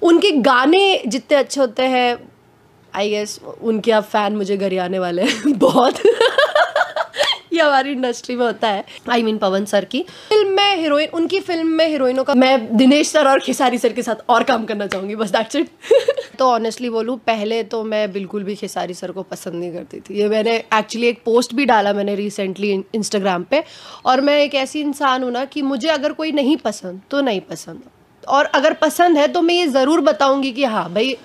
उनके गाने जितने अच्छे होते हैं, आई गेस उनके आप फैन मुझे घर आने वाले हैं बहुत ये हमारी इंडस्ट्री में होता है। आई मीन पवन सर की फिल्म में हीरोइन, उनकी फिल्म में हीरोइनों का मैं दिनेश सर और खेसारी सर के साथ और काम करना चाहूँगी, बस दैट्स इट तो ऑनेस्टली बोलूँ, पहले तो मैं बिल्कुल भी खेसारी सर को पसंद नहीं करती थी। ये मैंने एक्चुअली एक पोस्ट भी डाला मैंने रिसेंटली इंस्टाग्राम पे, और मैं एक ऐसी इंसान हूँ ना कि मुझे अगर कोई नहीं पसंद तो नहीं पसंद, और अगर पसंद है तो मैं ये ज़रूर बताऊँगी कि हाँ भाई,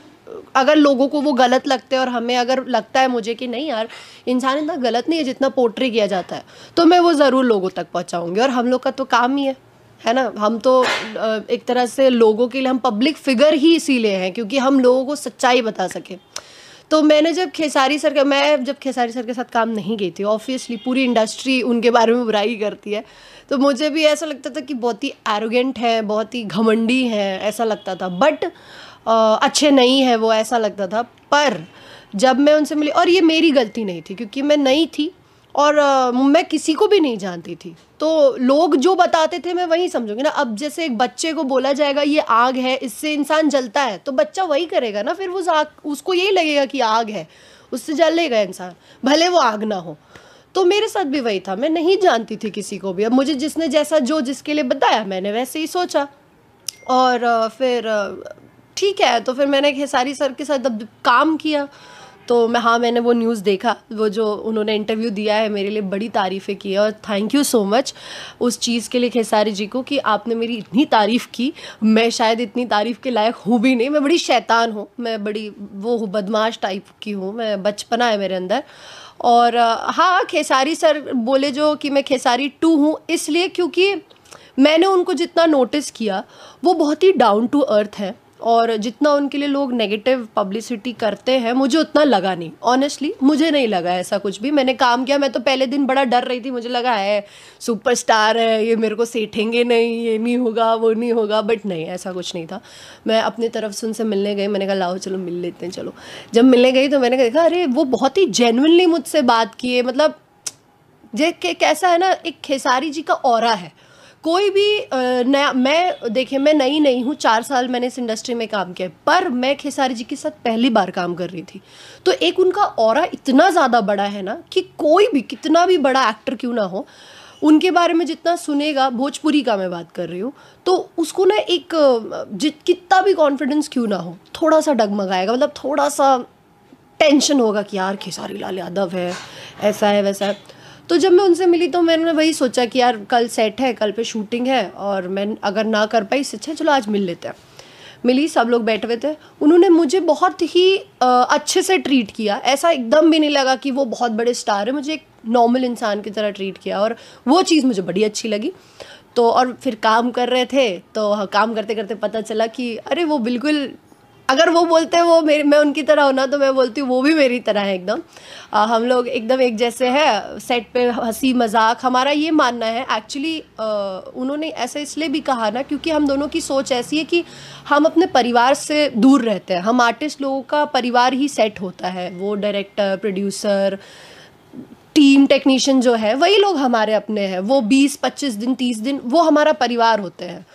अगर लोगों को वो गलत लगते हैं और हमें अगर लगता है मुझे कि नहीं यार इंसान इतना गलत नहीं है जितना पोर्ट्रे किया जाता है, तो मैं वो ज़रूर लोगों तक पहुंचाऊंगी। और हम लोग का तो काम ही है ना, हम तो एक तरह से लोगों के लिए हम पब्लिक फिगर ही इसीलिए हैं क्योंकि हम लोगों को सच्चाई बता सकें। तो मैंने जब खेसारी सर के साथ काम नहीं की थी, ऑब्वियसली पूरी इंडस्ट्री उनके बारे में बुराई करती है, तो मुझे भी ऐसा लगता था कि बहुत ही एरोगेंट है, बहुत ही घमंडी है, ऐसा लगता था। बट अच्छे नहीं है वो, ऐसा लगता था। पर जब मैं उनसे मिली, और ये मेरी गलती नहीं थी क्योंकि मैं नई थी और मैं किसी को भी नहीं जानती थी, तो लोग जो बताते थे मैं वही समझूंगी ना। अब जैसे एक बच्चे को बोला जाएगा ये आग है, इससे इंसान जलता है, तो बच्चा वही करेगा ना, फिर वो उसको यही लगेगा कि आग है, उससे जलेगा इंसान, भले वो आग ना हो। तो मेरे साथ भी वही था, मैं नहीं जानती थी किसी को भी। अब मुझे जिसने जैसा जो जिसके लिए बताया मैंने वैसे ही सोचा, और फिर ठीक है, तो फिर मैंने खेसारी सर के साथ अब काम किया, तो मैंने वो न्यूज़ देखा, वो जो उन्होंने इंटरव्यू दिया है मेरे लिए, बड़ी तारीफ़ें की है, और थैंक यू सो मच उस चीज़ के लिए खेसारी जी को कि आपने मेरी इतनी तारीफ़ की। मैं शायद इतनी तारीफ़ के लायक हूँ भी नहीं, मैं बड़ी शैतान हूँ, मैं बड़ी वो हूँ, बदमाश टाइप की हूँ, मैं बचपना है मेरे अंदर। और हाँ, खेसारी सर बोले जो कि मैं खेसारी 2 हूँ, इसलिए क्योंकि मैंने उनको जितना नोटिस किया वो बहुत ही डाउन टू अर्थ है, और जितना उनके लिए लोग नेगेटिव पब्लिसिटी करते हैं मुझे उतना लगा नहीं। ऑनेस्टली मुझे नहीं लगा ऐसा कुछ भी। मैंने काम किया, मैं तो पहले दिन बड़ा डर रही थी, मुझे लगा है सुपरस्टार है, ये मेरे को सेठेंगे नहीं, ये नहीं होगा वो नहीं होगा, बट नहीं, ऐसा कुछ नहीं था। मैं अपनी तरफ से उनसे मिलने गई, मैंने कहा लाओ चलो मिल लेते हैं। चलो जब मिलने गई तो मैंने देखा अरे वो बहुत ही जेन्युइनली मुझसे बात किए, मतलब कैसा है ना, एक खेसारी जी का ऑरा है। कोई भी नया, मैं देखिए मैं नई नहीं हूँ, 4 साल मैंने इस इंडस्ट्री में काम किया, पर मैं खेसारी जी के साथ पहली बार काम कर रही थी। तो एक उनका ऑरा इतना ज़्यादा बड़ा है ना कि कोई भी कितना भी बड़ा एक्टर क्यों ना हो, उनके बारे में जितना सुनेगा, भोजपुरी का मैं बात कर रही हूँ, तो उसको ना एक कितना भी कॉन्फिडेंस क्यों ना हो, थोड़ा सा डगमगाएगा, मतलब थोड़ा सा टेंशन होगा कि यार खेसारी लाल यादव है, ऐसा है वैसा है। तो जब मैं उनसे मिली तो मैंने वही सोचा कि यार कल सेट है, कल पे शूटिंग है, और मैं अगर ना कर पाई इससे अच्छा चलो आज मिल लेते हैं। मिली, सब लोग बैठे हुए थे, उन्होंने मुझे बहुत ही अच्छे से ट्रीट किया। ऐसा एकदम भी नहीं लगा कि वो बहुत बड़े स्टार है, मुझे एक नॉर्मल इंसान की तरह ट्रीट किया, और वो चीज़ मुझे बड़ी अच्छी लगी। तो और फिर काम कर रहे थे, तो काम करते करते पता चला कि अरे वो बिल्कुल, अगर वो बोलते हैं वो मैं उनकी तरह होना, तो मैं बोलती हूँ वो भी मेरी तरह है एकदम। हम लोग एकदम एक जैसे हैं, सेट पे हंसी मजाक हमारा ये मानना है। एक्चुअली उन्होंने ऐसा इसलिए भी कहा ना क्योंकि हम दोनों की सोच ऐसी है कि हम अपने परिवार से दूर रहते हैं। हम आर्टिस्ट लोगों का परिवार ही सेट होता है, वो डायरेक्टर, प्रोड्यूसर, टीम, टेक्नीशियन जो है वही लोग हमारे अपने हैं। वो 20-25 दिन, 30 दिन वो हमारा परिवार होते हैं।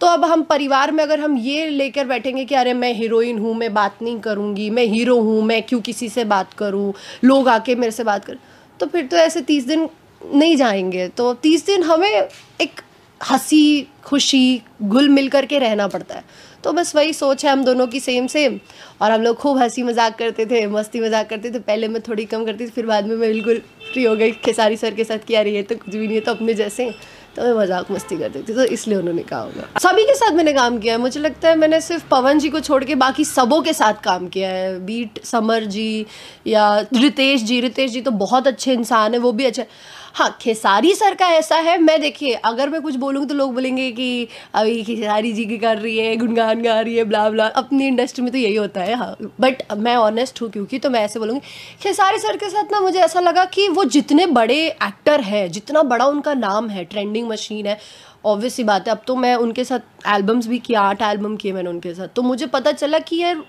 तो अब हम परिवार में अगर हम ये लेकर बैठेंगे कि अरे मैं हीरोइन हूँ, मैं बात नहीं करूँगी, मैं हीरो हूँ, मैं क्यों किसी से बात करूँ, लोग आके मेरे से बात करें, तो फिर तो ऐसे 30 दिन नहीं जाएंगे। तो 30 दिन हमें एक हंसी खुशी घुल मिल करके रहना पड़ता है। तो बस वही सोच है हम दोनों की, सेम सेम। और हम लोग खूब हंसी मजाक करते थे, मस्ती मजाक करते थे। पहले मैं थोड़ी कम करती थी, फिर बाद में मैं बिल्कुल फ्री हो गई खेसारी सर के साथ कि यार ये तो कुछ भी नहीं है, तो अपने जैसे, तो मैं मजाक मस्ती करती थी, तो इसलिए उन्होंने कहा होगा। सभी के साथ मैंने काम किया है, मुझे लगता है मैंने सिर्फ पवन जी को छोड़ के बाकी सबों के साथ काम किया है। बीट समर जी या रितेश जी तो बहुत अच्छे इंसान है, वो भी अच्छे। हाँ, खेसारी सर का ऐसा है, मैं देखिए अगर मैं कुछ बोलूँगी तो लोग बोलेंगे कि अभी खेसारी जी की कर रही है, गुनगान गा रही है, ब्ला ब्ला। अपनी इंडस्ट्री में तो यही होता है। हाँ, बट मैं ऑनेस्ट हूँ क्योंकि, तो मैं ऐसे बोलूँगी खेसारी सर के साथ ना मुझे ऐसा लगा कि वो जितने बड़े एक्टर हैं, जितना बड़ा उनका नाम है, ट्रेंडिंग मशीन है, ऑब्वियस सी बात है। अब तो मैं उनके साथ एल्बम्स भी किया, 8 एल्बम किए मैंने उनके साथ, तो मुझे पता चला कि यार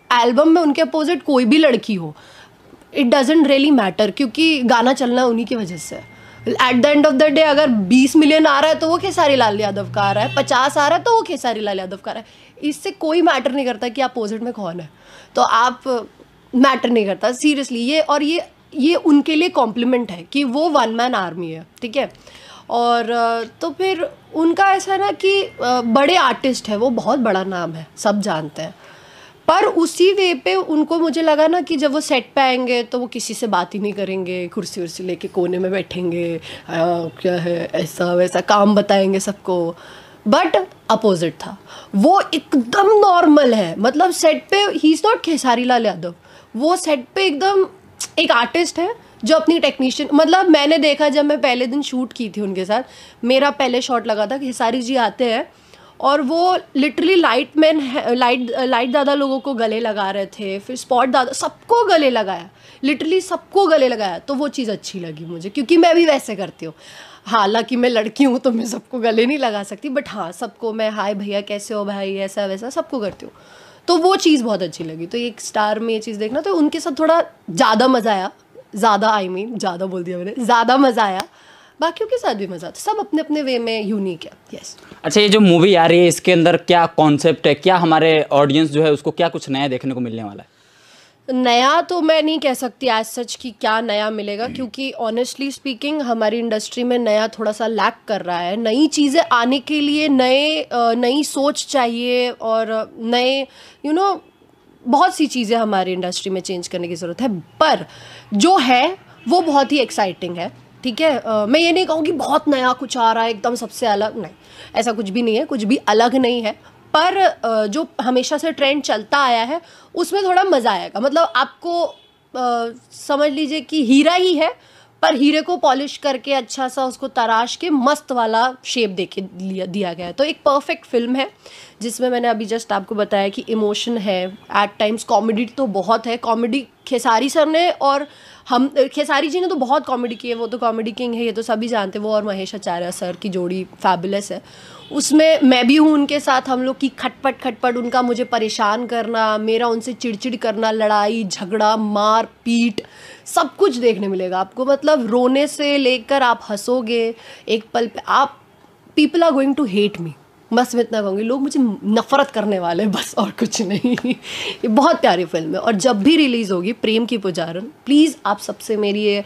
एल्बम में उनके अपोजिट कोई भी लड़की हो, इट डजेंट रियली मैटर, क्योंकि गाना चलना उन्हीं की वजह से है। At the end of the day अगर 20 मिलियन आ रहा है तो वो खेसारी लाल यादव का आ रहा है, 50 आ रहा है तो वो खेसारी लाल यादव का आ रहा है। इससे कोई मैटर नहीं करता कि अपोजिट में कौन है, तो आप मैटर नहीं करता सीरियसली ये। और ये उनके लिए कॉम्प्लीमेंट है कि वो वन मैन आर्मी है, ठीक है। और तो फिर उनका ऐसा है ना कि बड़े आर्टिस्ट है, वो बहुत बड़ा नाम है, सब जानते हैं, पर उसी वे पे उनको मुझे लगा ना कि जब वो सेट पे आएंगे तो वो किसी से बात ही नहीं करेंगे, कुर्सी उर्सी लेके कोने में बैठेंगे, क्या है ऐसा वैसा काम बताएंगे सबको। बट अपोजिट था, वो एकदम नॉर्मल है, मतलब सेट पे he is not Khesari Lal Yadav, वो सेट पे एकदम एक आर्टिस्ट है जो अपनी टेक्नीशियन, मतलब मैंने देखा जब मैं पहले दिन शूट की थी उनके साथ, मेरा पहले शॉट लगा था खेसारी जी आते हैं और वो लिटरली लाइट दादा लोगों को गले लगा रहे थे, फिर स्पॉट दादा सबको गले लगाया, लिटरली सबको गले लगाया। तो वो चीज़ अच्छी लगी मुझे, क्योंकि मैं भी वैसे करती हूँ। हालांकि मैं लड़की हूँ तो मैं सबको गले नहीं लगा सकती, बट हाँ सबको मैं हाय भैया कैसे हो भाई ऐसा वैसा सबको करती हूँ। तो वो चीज़ बहुत अच्छी लगी। तो एक स्टार में ये चीज़ देखना, तो उनके साथ थोड़ा ज़्यादा मज़ा आया, ज़्यादा बोल दिया मैंने, ज़्यादा मज़ा आया। बाकियों के साथ भी मज़ा आता, सब अपने अपने वे में यूनिक है। यस। अच्छा, ये जो मूवी आ रही है इसके अंदर क्या कॉन्सेप्ट है, क्या हमारे ऑडियंस जो है उसको क्या कुछ नया देखने को मिलने वाला है? नया तो मैं नहीं कह सकती एज सच कि क्या नया मिलेगा, क्योंकि ऑनेस्टली स्पीकिंग हमारी इंडस्ट्री में नया थोड़ा सा लैक कर रहा है। नई चीज़ें आने के लिए नई सोच चाहिए और नए बहुत सी चीज़ें हमारी इंडस्ट्री में चेंज करने की ज़रूरत है। पर जो है वो बहुत ही एक्साइटिंग है, ठीक है। मैं ये नहीं कहूँगी बहुत नया कुछ आ रहा है एकदम सबसे अलग, नहीं, ऐसा कुछ भी नहीं है, कुछ भी अलग नहीं है। पर जो हमेशा से ट्रेंड चलता आया है उसमें थोड़ा मज़ा आएगा। मतलब आपको समझ लीजिए कि हीरा ही है, पर हीरे को पॉलिश करके अच्छा सा उसको तराश के मस्त वाला शेप देके दिया गया है। तो एक परफेक्ट फिल्म है जिसमें मैंने अभी जस्ट आपको बताया कि इमोशन है, एट टाइम्स कॉमेडी तो बहुत है। कॉमेडी खेसारी सर ने और खेसारी जी ने तो बहुत कॉमेडी की है, वो तो कॉमेडी किंग है, ये तो सभी जानते हैं। वो और महेश आचार्य सर की जोड़ी फैबुलस है। उसमें मैं भी हूँ उनके साथ, हम लोग की खटपट उनका मुझे परेशान करना, मेरा उनसे चिड़चिड़ करना, लड़ाई झगड़ा मार पीट सब कुछ देखने मिलेगा आपको। मतलब रोने से लेकर आप हंसोगे एक पल पे, आप people are going to hate me, बस मैं इतना कहूँगी, लोग मुझे नफरत करने वाले हैं, बस और कुछ नहीं। ये बहुत प्यारी फिल्म है और जब भी रिलीज़ होगी प्रेम की पुजारन, प्लीज़ आप सबसे मेरी ये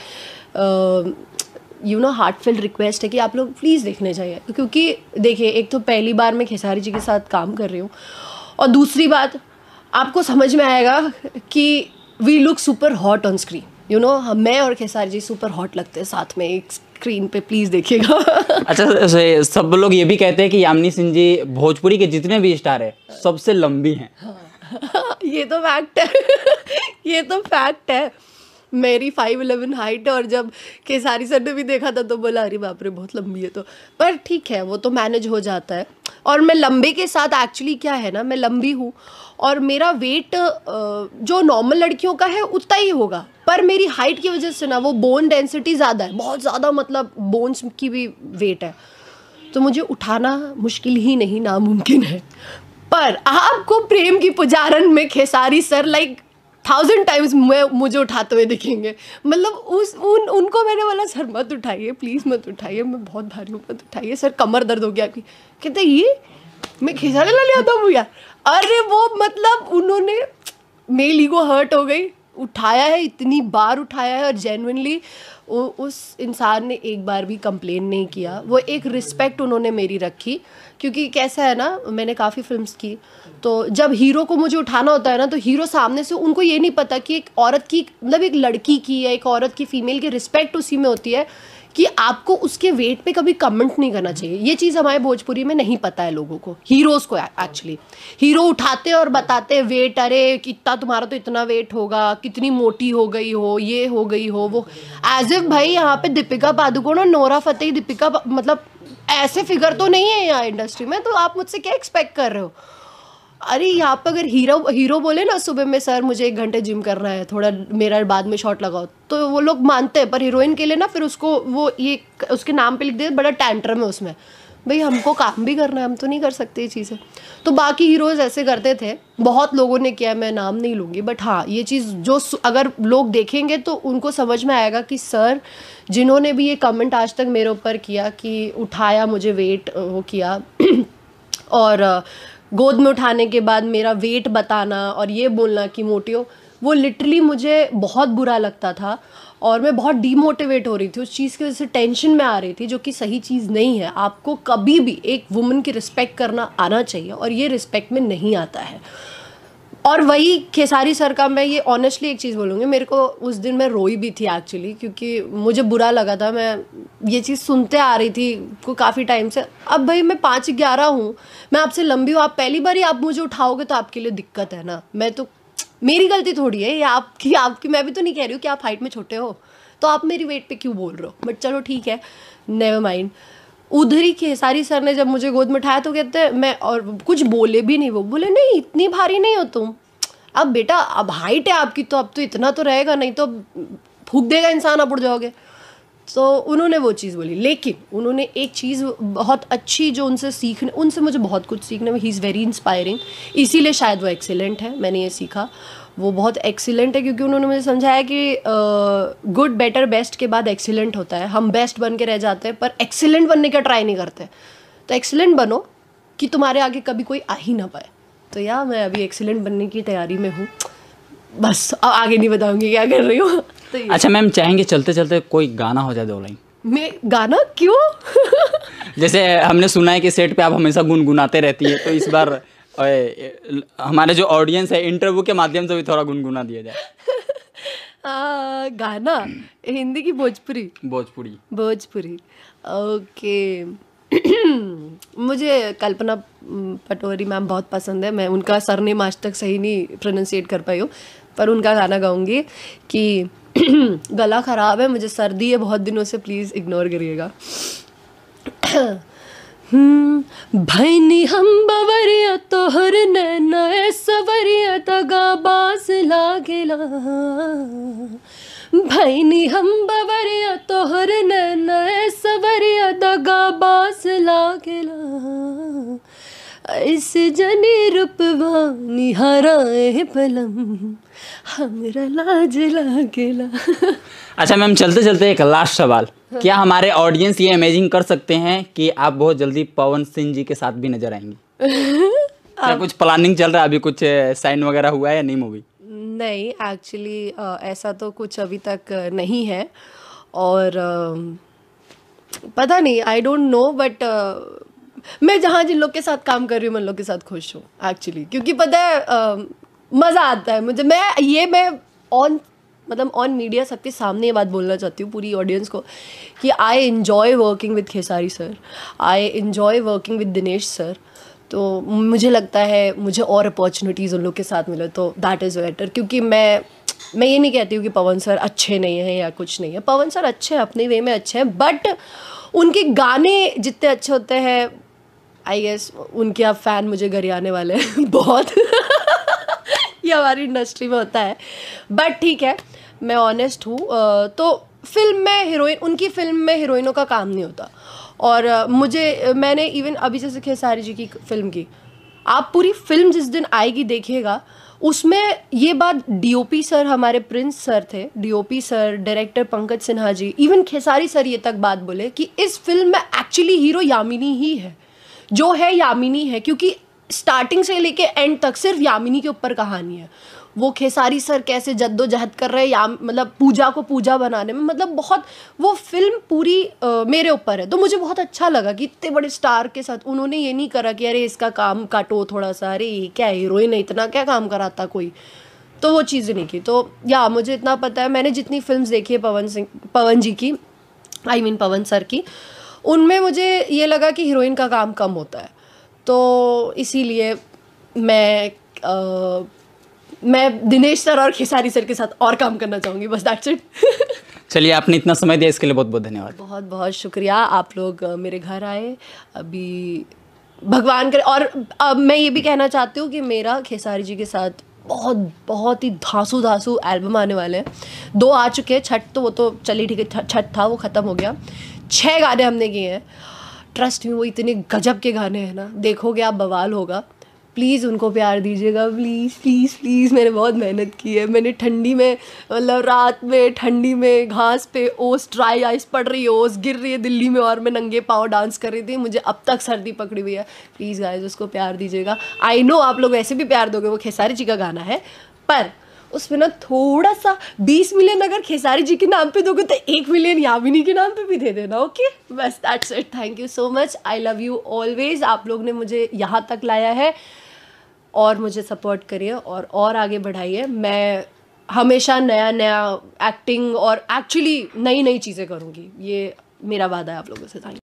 हार्टफेल्ट रिक्वेस्ट है कि आप लोग प्लीज़ देखने जाइए। क्योंकि देखिए, एक तो पहली बार मैं खेसारी जी के साथ काम कर रही हूँ और दूसरी बात आपको समझ में आएगा कि we look super hot on screen, मैं और खेसारी जी सुपर हॉट लगते हैं साथ में एक स्क्रीन पे, प्लीज़ देखिएगा। अच्छा, सब लोग ये भी कहते हैं कि यामिनी सिंह जी भोजपुरी के जितने भी स्टार है सबसे लंबी हैं। हाँ, ये तो फैक्ट है। ये तो फैक्ट है। मेरी 5'11" हाइट है और जब खेसारी सर ने भी देखा था तो बोला अरे बाप रे बहुत लंबी है। तो पर ठीक है, वो तो मैनेज हो जाता है। और मैं लंबे के साथ एक्चुअली क्या है ना, मैं लंबी हूँ और मेरा वेट जो नॉर्मल लड़कियों का है उतना ही होगा, पर मेरी हाइट की वजह से ना वो बोन डेंसिटी ज़्यादा है, बहुत ज़्यादा, मतलब बोन्स की भी वेट है, तो मुझे उठाना मुश्किल ही नहीं नामुमकिन है। पर आपको प्रेम की पुजारन में खेसारी सर 1000 टाइम्स मुझे उठाते हुए दिखेंगे। मतलब उनको मैंने बोला सर मत उठाइए, प्लीज़ मत उठाइए, मैं बहुत भारी हूँ, मत उठाइए सर, कमर दर्द हो गया आपकी। कहते ये मैं खेसारी लाल यादव हूँ यार। अरे वो मतलब उन्होंने, मेरी ईगो हर्ट हो गई, उठाया है, इतनी बार उठाया है और जेन्युइनली उस इंसान ने एक बार भी कंप्लेन नहीं किया। वो एक रिस्पेक्ट उन्होंने मेरी रखी, क्योंकि कैसा है ना, मैंने काफ़ी फिल्म्स की, तो जब हीरो को मुझे उठाना होता है ना, तो हीरो सामने से, उनको ये नहीं पता कि एक औरत की, मतलब एक लड़की की या एक औरत की, फीमेल की रिस्पेक्ट उसी में होती है कि आपको उसके वेट पे कभी कमेंट नहीं करना चाहिए। ये चीज़ हमारे भोजपुरी में नहीं पता है लोगों को, हीरोज़ को। एक्चुअली हीरो उठाते हैं और बताते हैं वेट, अरे कितना तुम्हारा तो इतना वेट होगा, कितनी मोटी हो गई हो, ये हो गई हो वो, एज इफ भाई यहाँ पे दीपिका पादुकोण और नोरा फतेही, मतलब ऐसे फिगर तो नहीं है यहाँ इंडस्ट्री में, तो आप मुझसे क्या एक्सपेक्ट कर रहे हो। अरे यहाँ पर अगर हीरो बोले ना सुबह में सर मुझे 1 घंटे जिम करना है, थोड़ा मेरा बाद में शॉट लगाओ, तो वो लोग मानते हैं, पर हीरोइन के लिए ना फिर उसको वो ये उसके नाम पे लिख दे, बड़ा टैंट्रम है उसमें, भाई हमको काम भी करना है, हम तो नहीं कर सकते ये चीज़ें। तो बाकी हीरोज़ ऐसे करते थे, बहुत लोगों ने किया, मैं नाम नहीं लूँगी, बट हाँ ये चीज़ जो अगर लोग देखेंगे तो उनको समझ में आएगा कि सर जिन्होंने भी ये कमेंट आज तक मेरे ऊपर किया कि उठाया मुझे, वेट वो किया और गोद में उठाने के बाद मेरा वेट बताना और ये बोलना कि मोटी हो, वो लिटरली मुझे बहुत बुरा लगता था और मैं बहुत डीमोटिवेट हो रही थी उस चीज़ की वजह से, टेंशन में आ रही थी, जो कि सही चीज़ नहीं है। आपको कभी भी एक वुमन की रिस्पेक्ट करना आना चाहिए और ये रिस्पेक्ट में नहीं आता है। और वही खेसारी सर का, मैं ये ऑनेस्टली एक चीज़ बोलूँगी, मेरे को उस दिन मैं रोई भी थी एक्चुअली, क्योंकि मुझे बुरा लगा था। मैं ये चीज़ सुनते आ रही थी को काफ़ी टाइम से। अब भाई मैं 5'11" हूँ, मैं आपसे लंबी हूँ, आप पहली बार ही आप मुझे उठाओगे तो आपके लिए दिक्कत है ना। मैं तो, मेरी गलती थोड़ी है ये, आपकी मैं भी तो नहीं कह रही हूँ कि आप हाइट में छोटे हो तो आप मेरी वेट पे क्यों बोल रहे हो, बट चलो ठीक है, नेवर माइंड। उधर ही खेसारी सर ने जब मुझे गोद में उठाया तो कहते हैं, मैं और कुछ बोले भी नहीं, वो बोले नहीं इतनी भारी नहीं हो तुम, अब बेटा अब हाइट है आपकी तो अब तो इतना तो रहेगा, नहीं तो फूंक देगा इंसान, आप उड़ जाओगे। तो उन्होंने वो चीज़ बोली, लेकिन उन्होंने एक चीज़ बहुत अच्छी जो उनसे मुझे बहुत कुछ सीखने में, ही इज़ वेरी इंस्पायरिंग, इसीलिए शायद वो एक्सीलेंट है, मैंने ये सीखा वो बहुत एक्सीलेंट है, क्योंकि उन्होंने मुझे समझाया कि गुड बेटर बेस्ट के बाद एक्सीलेंट होता है। हम बेस्ट बन के रह जाते हैं पर एक्सीलेंट बनने का ट्राई नहीं करते, तो एक्सीलेंट बनो कि तुम्हारे आगे कभी कोई आ ही ना पाए। तो यार मैं अभी एक्सीलेंट बनने की तैयारी में हूँ, बस अब आगे नहीं बताऊंगी क्या कर रही हूँ। तो अच्छा मैम, चाहेंगे चलते चलते कोई गाना हो जाए 2 लाइन? मैं गाना क्यों? जैसे हमने सुना है कि सेट पे आप हमेशा गुनगुनाते रहती है, तो इस बार हमारे जो ऑडियंस है इंटरव्यू के माध्यम से भी थोड़ा गुनगुना दिया जाए। गाना हिंदी की भोजपुरी? भोजपुरी ओके। मुझे कल्पना पटोरी मैम बहुत पसंद है, मैं उनका सरनेम आज तक सही नहीं प्रोनाउंसिएट कर पाई हूँ, पर उनका गाना गाऊंगी कि गला ख़राब है, मुझे सर्दी है बहुत दिनों से, प्लीज़ इग्नोर करिएगा। भैनी हम बवरिया तोहर नैना सवरिया तगा बास लागेला, भैनी हम बवरिया तोहर नैना सवरिया दगा बास लागेला, ऐसे जनी रूपवा निहाराए पलम हमरा लाज लागेला। अच्छा मैम, चलते चलते एक लास्ट सवाल, क्या हमारे ऑडियंस ये इमेजिन कर सकते हैं कि आप बहुत जल्दी पवन सिंह जी के साथ भी नजर आएंगी? क्या कुछ प्लानिंग चल रहा है अभी, कुछ साइन वगैरह हुआ है या नहीं मूवी? नहीं एक्चुअली ऐसा तो कुछ अभी तक नहीं है, और पता नहीं, आई डोंट नो, बट मैं जहाँ जिन लोग के साथ काम कर रही हूँ मैं लोग के साथ खुश हूँ एक्चुअली, क्योंकि पता है मज़ा आता है मुझे। मैं ऑन मीडिया सबके सामने ये बात बोलना चाहती हूँ पूरी ऑडियंस को कि I enjoy working with Khesari sir, I enjoy working with Dinesh sir. तो मुझे लगता है मुझे और अपॉर्चुनिटीज़ उन लोग के साथ मिले तो दैट इज़ बेटर, क्योंकि मैं ये नहीं कहती हूँ कि पवन सर अच्छे नहीं हैं या कुछ नहीं है, पवन सर अच्छे हैं, अपने वे में अच्छे हैं, बट उनके गाने जितने अच्छे होते हैं, आई गेस उनके अब फ़ैन मुझे घर आने वाले हैं बहुत ये हमारी इंडस्ट्री में होता है, बट ठीक है, मैं ऑनेस्ट हूँ। तो फिल्म में हीरोइन, उनकी फिल्म में हीरोइनों का काम नहीं होता, और मैंने इवन अभी जैसे खेसारी जी की फिल्म की, आप पूरी फिल्म जिस दिन आएगी देखिएगा, उसमें ये बात डीओपी सर, हमारे प्रिंस सर थे, DOP sir, director Pankaj Sinha ji, even Khesari sir ये तक बात बोले कि इस फिल्म में एक्चुअली हीरो यामिनी ही है, जो है यामिनी है, क्योंकि स्टार्टिंग से लेके एंड तक सिर्फ यामिनी के ऊपर कहानी है। वो खेसारी सर कैसे जद्दोजहद कर रहे हैं, मतलब पूजा को पूजा बनाने में, मतलब बहुत वो फिल्म पूरी मेरे ऊपर है। तो मुझे बहुत अच्छा लगा कि इतने बड़े स्टार के साथ उन्होंने ये नहीं करा कि अरे इसका काम काटो थोड़ा सा, अरे क्या हीरोइन है, इतना क्या काम कराता कोई, तो वो चीज़ें नहीं की। तो या मुझे इतना पता है, मैंने जितनी फिल्म्स देखी है पवन जी की, आई मीन पवन सर की, उनमें मुझे ये लगा कि हीरोइन का काम कम होता है, तो इसीलिए मैं दिनेश सर और खेसारी सर के साथ और काम करना चाहूँगी, बस दैट्स इट। चलिए, आपने इतना समय दिया इसके लिए बहुत बहुत धन्यवाद। बहुत बहुत शुक्रिया, आप लोग मेरे घर आए, अभी भगवान करे। और अब मैं ये भी कहना चाहती हूँ कि मेरा खेसारी जी के साथ बहुत ही धांसू एल्बम आने वाले हैं। 2 आ चुके हैं, छठ तो वो तो चलिए ठीक है, छठ था वो ख़त्म हो गया, 6 गाने हमने किए हैं। ट्रस्ट में वो इतने गजब के गाने हैं ना, देखोगे आप बवाल होगा। प्लीज़ उनको प्यार दीजिएगा, प्लीज़ प्लीज़ प्लीज़। मैंने बहुत मेहनत की है, मैंने ठंडी में, मतलब रात में ठंडी में घास पे ओस, ड्राई आइस पड़ रही है, ओस गिर रही है दिल्ली में, और मैं नंगे पाँव डांस कर रही थी, मुझे अब तक सर्दी पकड़ी हुई है। प्लीज़ गाइस उसको प्यार दीजिएगा। आई नो आप लोग वैसे भी प्यार दोगे, वो खेसारी जी का गाना है, पर उसमें ना थोड़ा सा 20 मिलियन अगर खेसारी जी के नाम पे दोगे तो 1 मिलियन यामिनी के नाम पे भी दे देना। ओके, बस that's it. Thank you so much, I love you always. आप लोग ने मुझे यहाँ तक लाया है और मुझे सपोर्ट करिए और आगे बढ़ाइए। मैं हमेशा नया नया एक्टिंग और एक्चुअली नई नई चीज़ें करूँगी, ये मेरा वादा है आप लोगों से। Thank you.